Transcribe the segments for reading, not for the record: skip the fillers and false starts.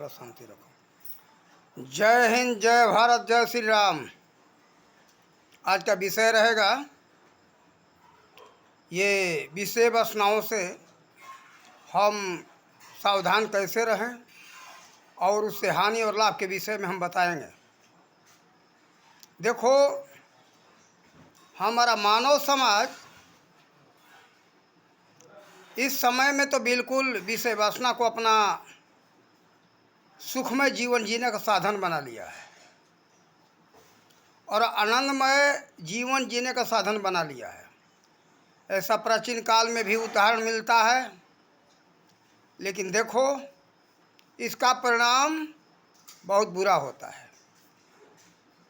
रखो, शांति रखो। जय हिंद, जय भारत, जय श्री राम। आज का विषय रहेगा ये विषय वासनाओं से हम सावधान कैसे रहें और उससे हानि और लाभ के विषय में हम बताएंगे। देखो, हमारा मानव समाज इस समय में तो बिल्कुल विषय वासना को अपना सुखमय जीवन जीने का साधन बना लिया है और आनंदमय जीवन जीने का साधन बना लिया है। ऐसा प्राचीन काल में भी उदाहरण मिलता है, लेकिन देखो इसका परिणाम बहुत बुरा होता है।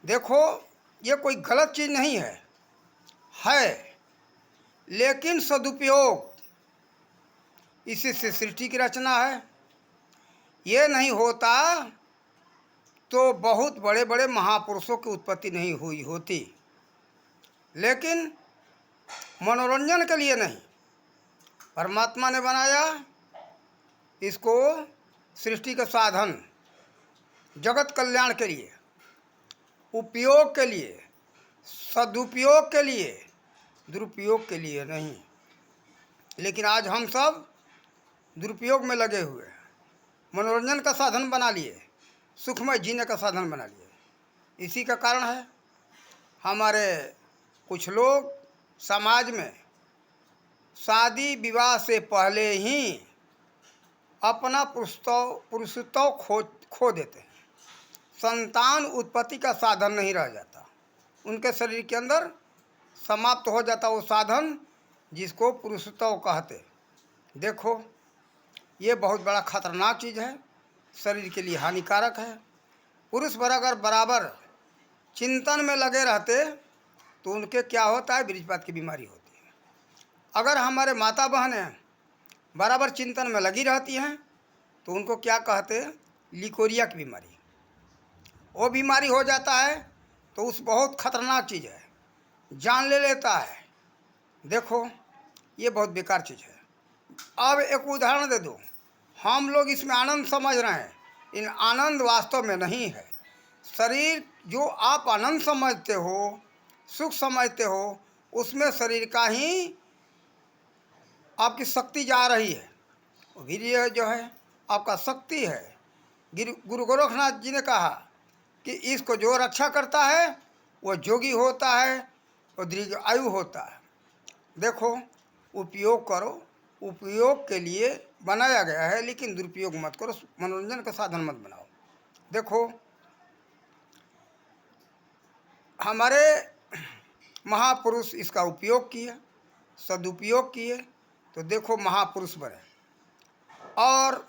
देखो, ये कोई गलत चीज़ नहीं है, लेकिन सदुपयोग इसी से सृष्टि की रचना है। ये नहीं होता तो बहुत बड़े बड़े महापुरुषों की उत्पत्ति नहीं हुई होती। लेकिन मनोरंजन के लिए नहीं, परमात्मा ने बनाया इसको सृष्टि का साधन, जगत कल्याण के लिए, उपयोग के लिए, सदुपयोग के लिए, दुरुपयोग के लिए नहीं। लेकिन आज हम सब दुरुपयोग में लगे हुए हैं, मनोरंजन का साधन बना लिए, सुखमय जीने का साधन बना लिए। इसी का कारण है हमारे कुछ लोग समाज में शादी विवाह से पहले ही अपना पुरुषत्व खो देते हैं। संतान उत्पत्ति का साधन नहीं रह जाता, उनके शरीर के अंदर समाप्त हो जाता वो साधन जिसको पुरुषत्व कहते। देखो, ये बहुत बड़ा खतरनाक चीज़ है, शरीर के लिए हानिकारक है। पुरुष अगर बराबर चिंतन में लगे रहते तो उनके क्या होता है, बीजपात की बीमारी होती है। अगर हमारे माता बहनें बराबर चिंतन में लगी रहती हैं तो उनको क्या कहते, लिकोरिया की बीमारी, वो बीमारी हो जाता है। तो उस बहुत खतरनाक चीज़ है, जान ले लेता है। देखो, ये बहुत बेकार चीज़ है। अब एक उदाहरण दे दूँ, हम लोग इसमें आनंद समझ रहे हैं, इन आनंद वास्तव में नहीं है। शरीर जो आप आनंद समझते हो, सुख समझते हो, उसमें शरीर का ही आपकी शक्ति जा रही है। वीर्य जो है आपका शक्ति है। गुरु गोरखनाथ जी ने कहा कि इसको जो रक्षा करता है वो जोगी होता है और दीर्घ आयु होता है। देखो, उपयोग करो, उपयोग के लिए बनाया गया है, लेकिन दुरुपयोग मत करो, मनोरंजन का साधन मत बनाओ। देखो, हमारे महापुरुष इसका उपयोग किए, सदुपयोग किए, तो देखो महापुरुष बने। और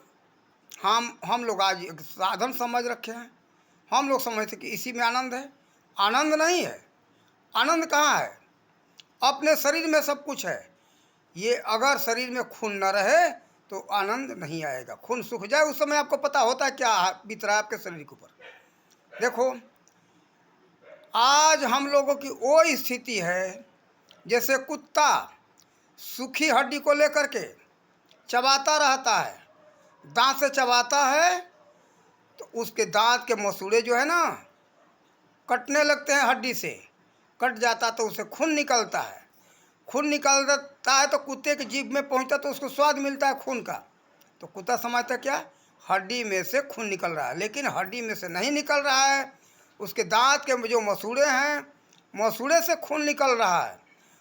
हम लोग आज एक साधन समझ रखे हैं। हम लोग समझते कि इसी में आनंद है। आनंद नहीं है। आनंद कहाँ है? अपने शरीर में सब कुछ है। ये अगर शरीर में खून न रहे तो आनंद नहीं आएगा। खून सूख जाए उस समय आपको पता होता है क्या बीत रहा है आपके शरीर के ऊपर। देखो, आज हम लोगों की वो स्थिति है जैसे कुत्ता सूखी हड्डी को लेकर के चबाता रहता है, दांत से चबाता है, तो उसके दांत के मसूड़े जो है ना कटने लगते हैं, हड्डी से कट जाता तो उसे खून निकलता है। खून निकलता है तो कुत्ते की जीभ में पहुंचता तो उसको स्वाद मिलता है खून का। तो कुत्ता समझता क्या, हड्डी में से खून निकल रहा है, लेकिन हड्डी में से नहीं निकल रहा है, उसके दांत के जो मसूड़े हैं, मसूड़े से खून निकल रहा है।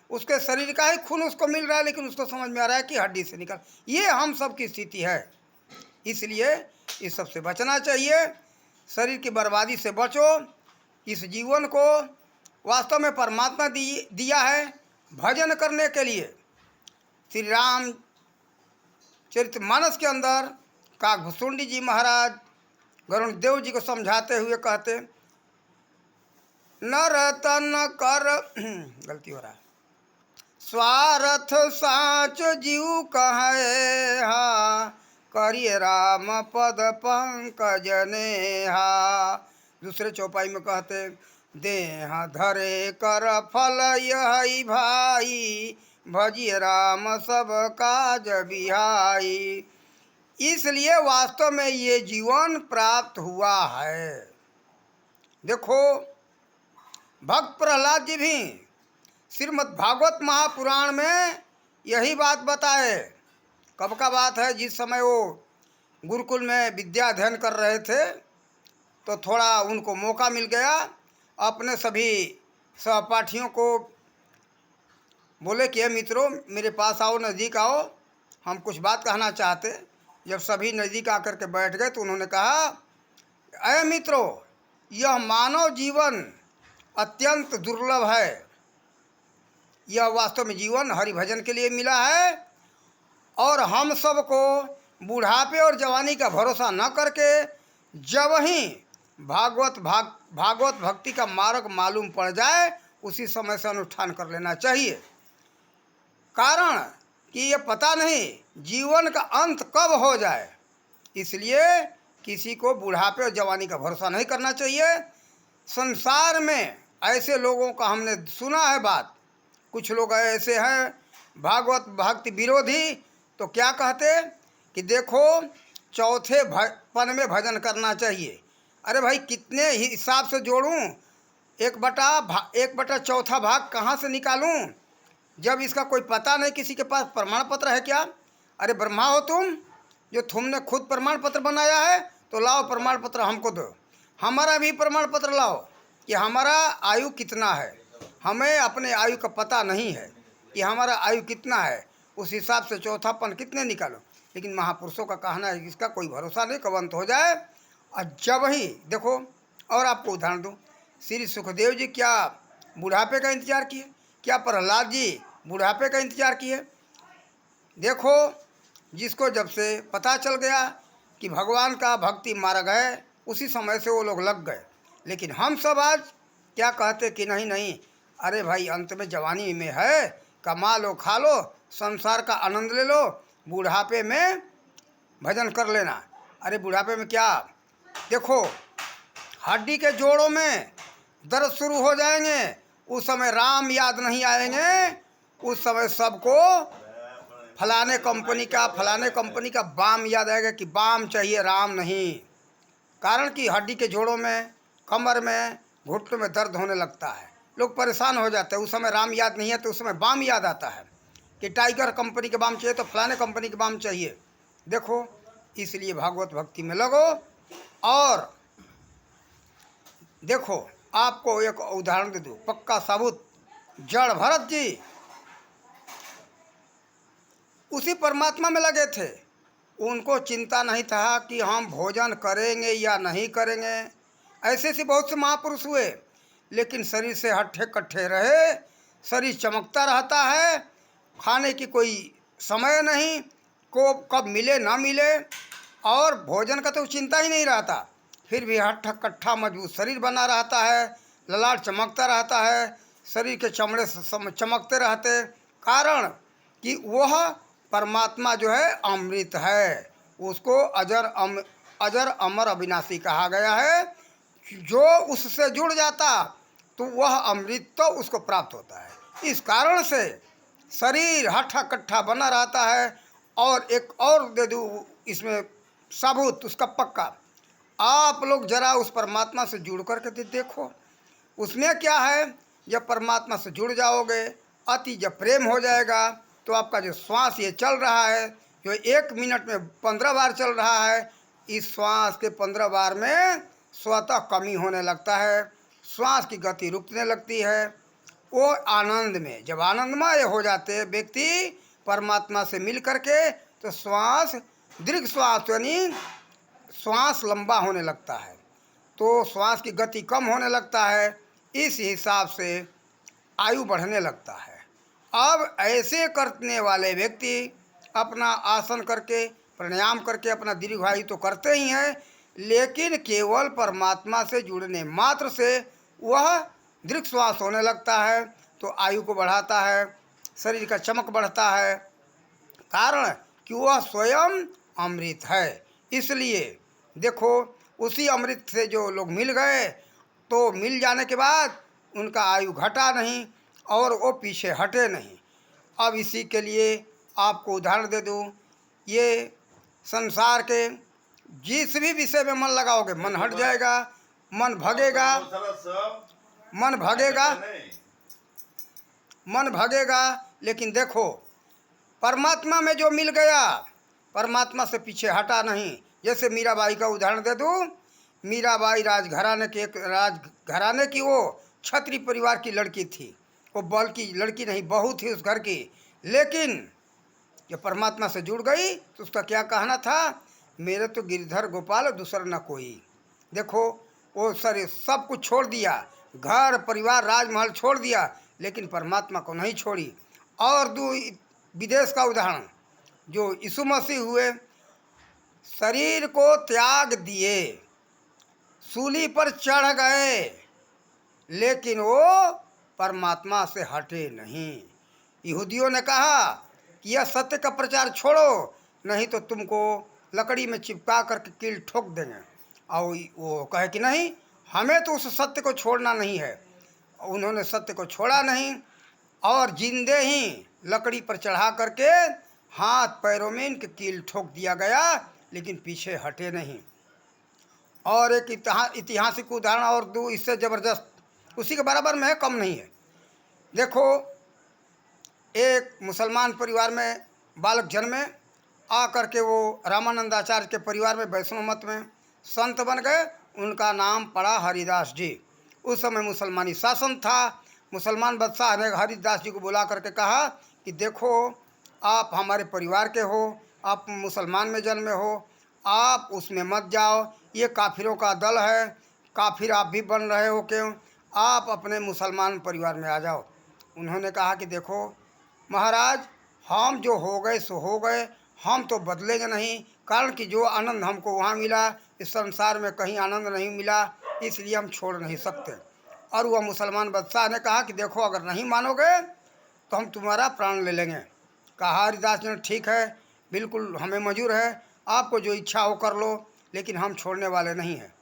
उसके शरीर का ही खून उसको मिल रहा है, लेकिन उसको समझ में आ रहा है कि हड्डी से निकल। ये हम सब की स्थिति है। इसलिए इस सब से बचना चाहिए। शरीर की बर्बादी से बचो। इस जीवन को वास्तव में परमात्मा दिया है भजन करने के लिए। श्री राम चरितमानस के अंदर काकभूषुंडी जी महाराज गरुण देव जी को समझाते हुए कहते, नर तन कर गलती हो रहा है, स्वार्थ साच जीव कहे हा, करिए राम पद पंकज नेहा। दूसरे चौपाई में कहते, देह धरे कर फल यही भाई, भजिए राम सब काज बिहाई। इसलिए वास्तव में ये जीवन प्राप्त हुआ है। देखो, भक्त प्रहलाद जी भी श्रीमद् भागवत महापुराण में यही बात बताए। कब का बात है? जिस समय वो गुरुकुल में विद्या अध्ययन कर रहे थे तो थोड़ा उनको मौका मिल गया। अपने सभी सहपाठियों को बोले कि मित्रों, मेरे पास आओ, नज़दीक आओ, हम कुछ बात कहना चाहते। जब सभी नज़दीक आकर के बैठ गए तो उन्होंने कहा, अय मित्रों, यह मानव जीवन अत्यंत दुर्लभ है। यह वास्तव में जीवन हरिभजन के लिए मिला है और हम सबको बुढ़ापे और जवानी का भरोसा न करके जब ही भागवत भक्ति का मार्ग मालूम पड़ जाए उसी समय से अनुष्ठान कर लेना चाहिए। कारण कि ये पता नहीं जीवन का अंत कब हो जाए, इसलिए किसी को बुढ़ापे और जवानी का भरोसा नहीं करना चाहिए। संसार में ऐसे लोगों का हमने सुना है बात, कुछ लोग ऐसे हैं भागवत भक्ति विरोधी, तो क्या कहते कि देखो चौथे पन में भजन करना चाहिए। अरे भाई, कितने हिसाब से जोड़ूं? एक बटा चौथा भाग कहाँ से निकालूं जब इसका कोई पता नहीं? किसी के पास प्रमाण पत्र है क्या? अरे ब्रह्मा हो तुम, जो तुमने खुद प्रमाण पत्र बनाया है, तो लाओ प्रमाण पत्र हमको दो। हमारा भी प्रमाण पत्र लाओ कि हमारा आयु कितना है। हमें अपने आयु का पता नहीं है कि हमारा आयु कितना है, उस हिसाब से चौथापन कितने निकालो। लेकिन महापुरुषों का कहना है कि इसका कोई भरोसा नहीं, कब अंत हो जाए। और जब ही देखो, और आपको उदाहरण दूँ, श्री सुखदेव जी क्या बुढ़ापे का इंतजार किए? क्या प्रहलाद जी बुढ़ापे का इंतजार किए? देखो, जिसको जब से पता चल गया कि भगवान का भक्ति मार्ग है, उसी समय से वो लोग लग गए। लेकिन हम सब आज क्या कहते कि नहीं नहीं, अरे भाई, अंत में जवानी में है, कमा लो, खा लो, संसार का आनंद ले लो, बुढ़ापे में भजन कर लेना। अरे बुढ़ापे में क्या, देखो हड्डी के जोड़ों में दर्द शुरू हो जाएंगे, उस समय राम याद नहीं आएंगे, उस समय सबको फलाने कंपनी का बाम याद आएगा कि बाम चाहिए, राम नहीं। कारण कि हड्डी के जोड़ों में, कमर में, घुटनों में दर्द होने लगता है, लोग परेशान हो जाते हैं। उस समय राम याद नहीं है तो उस समय बाम याद आता है कि टाइगर कंपनी के बाम चाहिए तो फलाने कंपनी के बाम चाहिए। देखो, इसलिए भागवत भक्ति में लगो। और देखो, आपको एक उदाहरण दे दूँ, पक्का साबुत, जड़ भरत जी उसी परमात्मा में लगे थे। उनको चिंता नहीं था कि हम भोजन करेंगे या नहीं करेंगे। ऐसे से बहुत से महापुरुष हुए, लेकिन शरीर से हट्ठे कट्ठे रहे, शरीर चमकता रहता है, खाने की कोई समय नहीं, को कब मिले ना मिले, और भोजन का तो चिंता ही नहीं रहता। फिर भी हट्ठा कट्ठा मजबूत शरीर बना रहता है, ललाट चमकता रहता है, शरीर के चमड़े चमकते रहते। कारण कि वह परमात्मा जो है अमृत है, उसको अजर अमर अविनाशी कहा गया है। जो उससे जुड़ जाता तो वह अमृत तो उसको प्राप्त होता है। इस कारण से शरीर हट्ठा कट्ठा बना रहता है। और एक और दे दूँ इसमें साबुत, उसका पक्का, आप लोग जरा उस परमात्मा से जुड़ करके देखो, उसमें क्या है। जब परमात्मा से जुड़ जाओगे, अति जब प्रेम हो जाएगा, तो आपका जो श्वास ये चल रहा है, जो 1 मिनट में 15 बार चल रहा है, इस श्वास के 15 बार में स्वतः कमी होने लगता है, श्वास की गति रुकने लगती है। वो आनंद में, जब आनंदमय हो जाते हैं व्यक्ति परमात्मा से मिल करके, तो श्वास दीर्घ श्वास यानी श्वास लंबा होने लगता है, तो श्वास की गति कम होने लगता है। इस हिसाब से आयु बढ़ने लगता है। अब ऐसे करने वाले व्यक्ति अपना आसन करके, प्राणायाम करके अपना दीर्घायु तो करते ही हैं, लेकिन केवल परमात्मा से जुड़ने मात्र से वह दीर्घ श्वास होने लगता है, तो आयु को बढ़ाता है, शरीर का चमक बढ़ता है। कारण कि वह स्वयं अमृत है। इसलिए देखो, उसी अमृत से जो लोग मिल गए, तो मिल जाने के बाद उनका आयु घटा नहीं और वो पीछे हटे नहीं। अब इसी के लिए आपको उदाहरण दे दूँ, ये संसार के जिस भी विषय में मन लगाओगे मन हट जाएगा, मन भगेगा, मन भगेगा, मन भगेगा। लेकिन देखो परमात्मा में जो मिल गया, परमात्मा से पीछे हटा नहीं। जैसे मीराबाई का उदाहरण दे दूँ। मीराबाई राजघराने की वो क्षत्रिय परिवार की लड़की थी। वो बल की लड़की नहीं, बहू थी उस घर की। लेकिन जब परमात्मा से जुड़ गई तो उसका क्या कहना था, मेरे तो गिरधर गोपाल दूसरा न कोई। देखो वो सारे सब कुछ छोड़ दिया, घर परिवार राजमहल छोड़ दिया, लेकिन परमात्मा को नहीं छोड़ी। और दो विदेश का उदाहरण, जो यीशु मसीह हुए, शरीर को त्याग दिए, सूली पर चढ़ गए, लेकिन वो परमात्मा से हटे नहीं। यहूदियों ने कहा कि यह सत्य का प्रचार छोड़ो, नहीं तो तुमको लकड़ी में चिपका करके कील ठोक देंगे। और वो कहे कि नहीं, हमें तो उस सत्य को छोड़ना नहीं है। उन्होंने सत्य को छोड़ा नहीं और जिंदे ही लकड़ी पर चढ़ा करके हाथ पैरों में इनके कील ठोक दिया गया, लेकिन पीछे हटे नहीं। और एक ऐतिहासिक उदाहरण और दो इससे ज़बरदस्त, उसी के बराबर में है, कम नहीं है। देखो एक मुसलमान परिवार में बालक जन्मे, आ करके वो रामानंदाचार्य के परिवार में वैष्णव मत में संत बन गए। उनका नाम पड़ा हरिदास जी। उस समय मुसलमानी शासन था। मुसलमान बादशाह ने हरिदास जी को बुला करके कहा कि देखो आप हमारे परिवार के हो, आप मुसलमान में जन्मे हो, आप उसमें मत जाओ, ये काफिरों का दल है, काफिर आप भी बन रहे हो क्यों, आप अपने मुसलमान परिवार में आ जाओ। उन्होंने कहा कि देखो महाराज, हम जो हो गए सो हो गए, हम तो बदलेंगे नहीं, कारण कि जो आनंद हमको वहाँ मिला इस संसार में कहीं आनंद नहीं मिला, इसलिए हम छोड़ नहीं सकते। और वह मुसलमान बादशाह ने कहा कि देखो अगर नहीं मानोगे तो हम तुम्हारा प्राण ले लेंगे। कहा हरिदास ने ठीक है, बिल्कुल हमें मंजूर है, आपको जो इच्छा हो कर लो, लेकिन हम छोड़ने वाले नहीं हैं।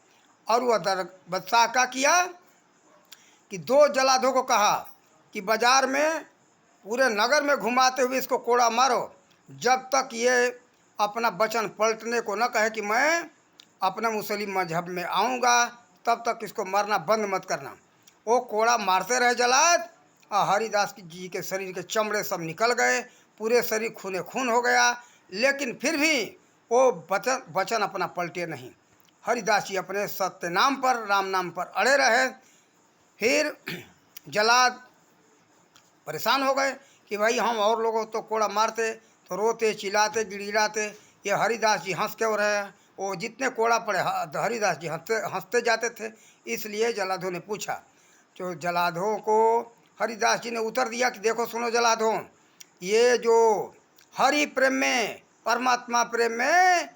और वह बादशाह क्या किया कि दो जलाधों को कहा कि बाजार में पूरे नगर में घुमाते हुए इसको कोड़ा मारो, जब तक ये अपना वचन पलटने को न कहे कि मैं अपना मुस्लिम मजहब में आऊँगा, तब तक इसको मारना बंद मत करना। वो कोड़ा मारते रहे जलाद, और हरिदास जी के शरीर के चमड़े सब निकल गए, पूरे शरीर खूने खून हो गया, लेकिन फिर भी वो वचन अपना पलटे नहीं। हरिदास जी अपने सत्य नाम पर, राम नाम पर अड़े रहे। फिर जलाद परेशान हो गए कि भाई हम और लोगों तो कोड़ा मारते तो रोते चिल्लाते गिड़गिड़ाते, ये हरिदास जी हंस के हो रहे हैं। वो जितने कोड़ा पड़े हरिदास जी हंसते जाते थे। इसलिए जलाधों ने पूछा, तो जलाधों को हरिदास जी ने उत्तर दिया कि देखो सुनो जलाधों, ये जो हरि प्रेम में, परमात्मा प्रेम में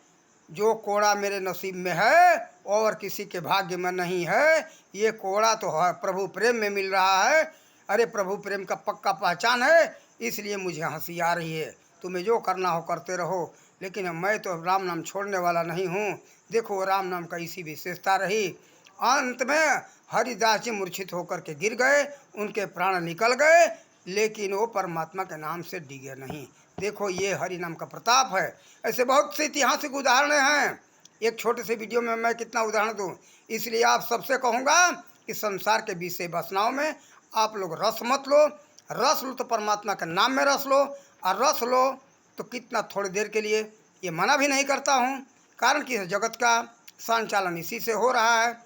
जो कोड़ा मेरे नसीब में है और किसी के भाग्य में नहीं है, ये कोड़ा तो प्रभु प्रेम में मिल रहा है। अरे प्रभु प्रेम का पक्का पहचान है, इसलिए मुझे हंसी आ रही है। तुम्हें जो करना हो करते रहो, लेकिन मैं तो राम नाम छोड़ने वाला नहीं हूँ। देखो राम नाम का इसी विशेषता रही। अंत में हरिदास जी मूर्छित होकर के गिर गए, उनके प्राण निकल गए, लेकिन वो परमात्मा के नाम से डिगे नहीं। देखो ये हरि नाम का प्रताप है। ऐसे बहुत से ऐतिहासिक उदाहरण हैं। एक छोटे से वीडियो में मैं कितना उदाहरण दूँ। इसलिए आप सबसे कहूँगा कि संसार के विषय वासनाओं में आप लोग रस मत लो। रस लो तो परमात्मा के नाम में रस लो, और रस लो तो कितना थोड़ी देर के लिए। ये मना भी नहीं करता हूँ, कारण कि जगत का संचालन इसी से हो रहा है।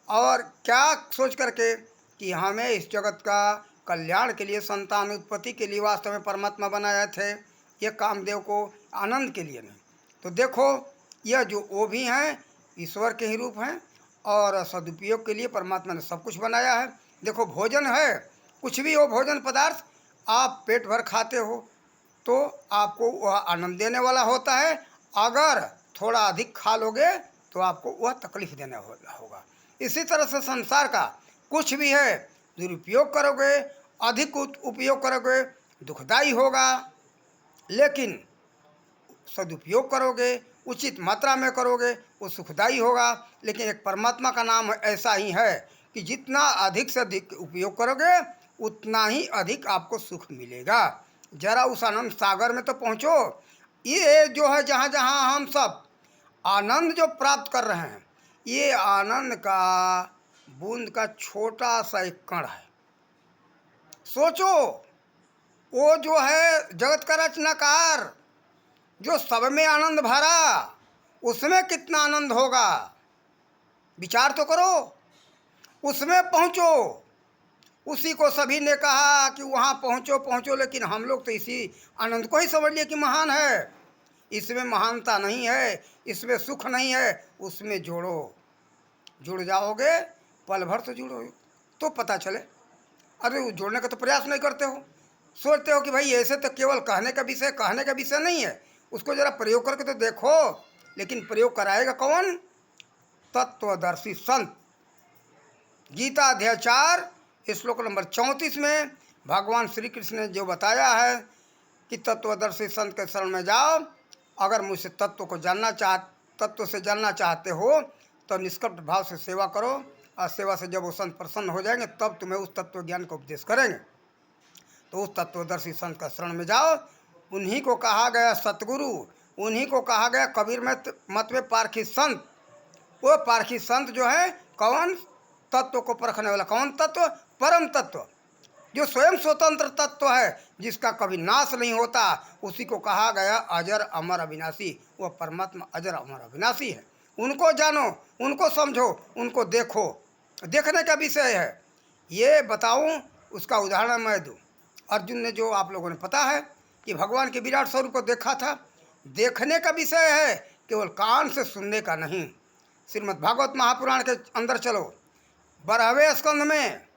और क्या सोच करके कि हमें इस जगत का कल्याण के लिए, संतान उत्पत्ति के लिए वास्तव में परमात्मा बनाए थे, ये कामदेव को आनंद के लिए नहीं। तो देखो यह जो वो भी हैं ईश्वर के ही रूप हैं, और सदुपयोग के लिए परमात्मा ने सब कुछ बनाया है। देखो भोजन है, कुछ भी हो भोजन पदार्थ, आप पेट भर खाते हो तो आपको वह आनंद देने वाला होता है। अगर थोड़ा अधिक खा लोगे तो आपको वह तकलीफ देने वाला होगा। इसी तरह से संसार का कुछ भी है, दुरुपयोग करोगे, अधिक उपयोग करोगे, दुखदाई होगा, लेकिन सदुपयोग करोगे, उचित मात्रा में करोगे, वो सुखदाई होगा। लेकिन एक परमात्मा का नाम ऐसा ही है कि जितना अधिक से अधिक उपयोग करोगे उतना ही अधिक आपको सुख मिलेगा। जरा उस आनंद सागर में तो पहुँचो। ये जो है जहाँ जहाँ हम सब आनंद जो प्राप्त कर रहे हैं, ये आनंद का बूंद का छोटा सा एक कण है। सोचो, वो जो है जगत का रचनाकार, जो सब में आनंद भरा, उसमें कितना आनंद होगा, विचार तो करो। उसमें पहुँचो, उसी को सभी ने कहा कि वहाँ पहुँचो पहुँचो, लेकिन हम लोग तो इसी आनंद को ही समझ लिए कि महान है। इसमें महानता नहीं है, इसमें सुख नहीं है। उसमें जोड़ो, जुड़ जाओगे, पल भर तो जुड़ो तो पता चले। अरे वो जोड़ने का तो प्रयास नहीं करते हो, सोचते हो कि भाई ऐसे तो केवल कहने का विषय नहीं है, उसको जरा प्रयोग करके तो देखो। लेकिन प्रयोग कराएगा कौन? तत्वदर्शी संत। गीता अध्याय 4 श्लोक नंबर 34 में भगवान श्री कृष्ण ने जो बताया है कि तत्वदर्शी संत के शरण में जाओ। अगर मुझसे तत्व से जानना चाहते हो तो निष्कपट भाव से सेवा करो, और सेवा से जब वो संत प्रसन्न हो जाएंगे तब तुम्हें उस तत्व ज्ञान का उपदेश करेंगे। तो उस तत्वदर्शी संत का शरण में जाओ। उन्हीं को कहा गया सतगुरु, उन्हीं को कहा गया कबीर मत में पारखी संत। वो पारखी संत जो है कौन? तत्व को परखने वाला। कौन तत्व? परम तत्व, जो स्वयं स्वतंत्र तत्व है, जिसका कभी नाश नहीं होता। उसी को कहा गया अजर अमर अविनाशी। वह परमात्मा अजर अमर अविनाशी है। उनको जानो, उनको समझो, उनको देखो। देखने का विषय है। ये बताऊं, उसका उदाहरण मैं दूं। अर्जुन ने, जो आप लोगों ने पता है कि भगवान के विराट स्वरूप को देखा था, देखने का विषय है, केवल कान से सुनने का नहीं। श्रीमद् भागवत महापुराण के अंदर चलो, 12वें स्कंध में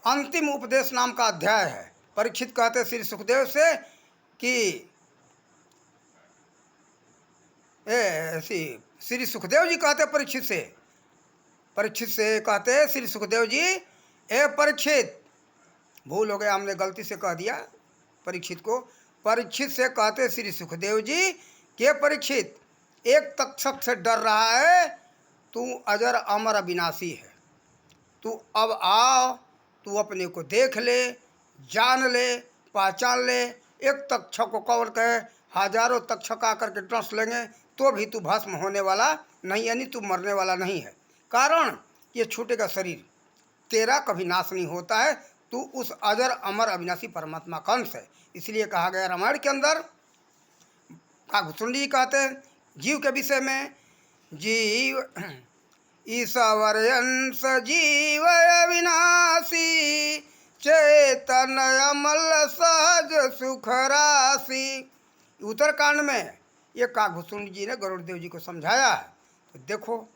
अंतिम उपदेश नाम का अध्याय है। परीक्षित कहते श्री सुखदेव से कि श्री सुखदेव जी कहते परीक्षित से कहते श्री सुखदेव जी, ए परीक्षित, भूल हो गया, हमने गलती से कह दिया परीक्षित को। परीक्षित से कहते श्री सुखदेव जी के परीक्षित, एक तक्षक से डर रहा है, तू अजर अमर अविनाशी है। तू अब आओ, तू अपने को देख ले, जान ले, पहचान ले। एक तक्षक को कौन कहे? हजारों तक्षक आकर के डस लेंगे तो भी तू भस्म होने वाला नहीं, यानी तू मरने वाला नहीं है। कारण ये छूटेगा शरीर, तेरा कभी नाश नहीं होता है। तू उस अजर अमर अविनाशी परमात्मा का अंश है। इसलिए कहा गया रामायण के अंदर, काकभूषण जी कहते हैं जीव के विषय में, जीव ईश्वर अंश जीव अविनाशी, चेतन अमल सहज सुख राशि। उत्तरकांड में ये काकभूषण जी ने गरुड़देव जी को समझाया है। तो देखो,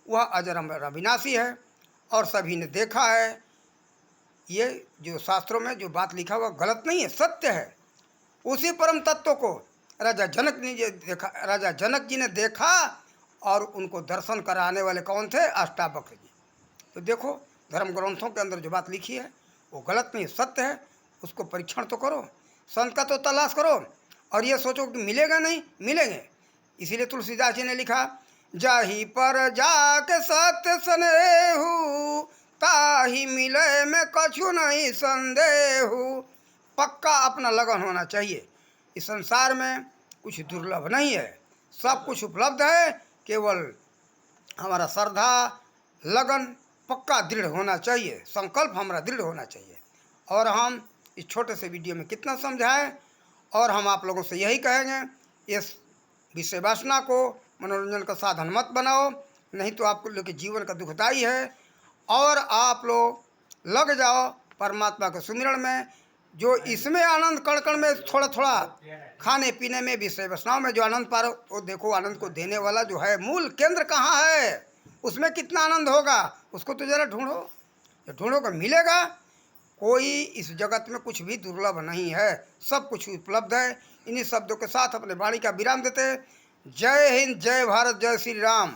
वह अजर अमर अविनाशी है और सभी ने देखा है। ये जो शास्त्रों में जो बात लिखा हुआ गलत नहीं है, सत्य है। उसी परम तत्व को राजा जनक जी ने देखा, और उनको दर्शन कराने वाले कौन थे? अष्टावक्र जी। तो देखो, धर्म ग्रंथों के अंदर जो बात लिखी है वो गलत नहीं, सत्य है। उसको परीक्षण तो करो, संत का तो तलाश करो, और ये सोचो कि मिलेगा नहीं, मिलेंगे। इसीलिए तुलसीदास जी ने लिखा, जाही पर जाके सत्य स्नेहु, ताही मिले में कछु नहीं संदेहु। पक्का अपना लगन होना चाहिए। इस संसार में कुछ दुर्लभ नहीं है, सब कुछ उपलब्ध है। केवल हमारा श्रद्धा, लगन पक्का दृढ़ होना चाहिए, संकल्प हमारा दृढ़ होना चाहिए। और हम इस छोटे से वीडियो में कितना समझाएं, और हम आप लोगों से यही कहेंगे, इस विषय वासना को मनोरंजन का साधन मत बनाओ, नहीं तो आपको लोग के जीवन का दुखदाई है। और आप लोग लग जाओ परमात्मा के सुमिरण में। जो इसमें आनंद कण कण में थोड़ा थोड़ा खाने पीने में, विषय वासनाओं में जो आनंद पा रहे हो, वो देखो आनंद को देने वाला जो है मूल केंद्र कहाँ है, उसमें कितना आनंद होगा, उसको तो जरा ढूंढो। ढूंढोगे मिलेगा। कोई इस जगत में कुछ भी दुर्लभ नहीं है, सब कुछ उपलब्ध है। इन्हीं शब्दों के साथ अपने वाणी का विराम देते। जय हिंद, जय भारत, जय श्री राम।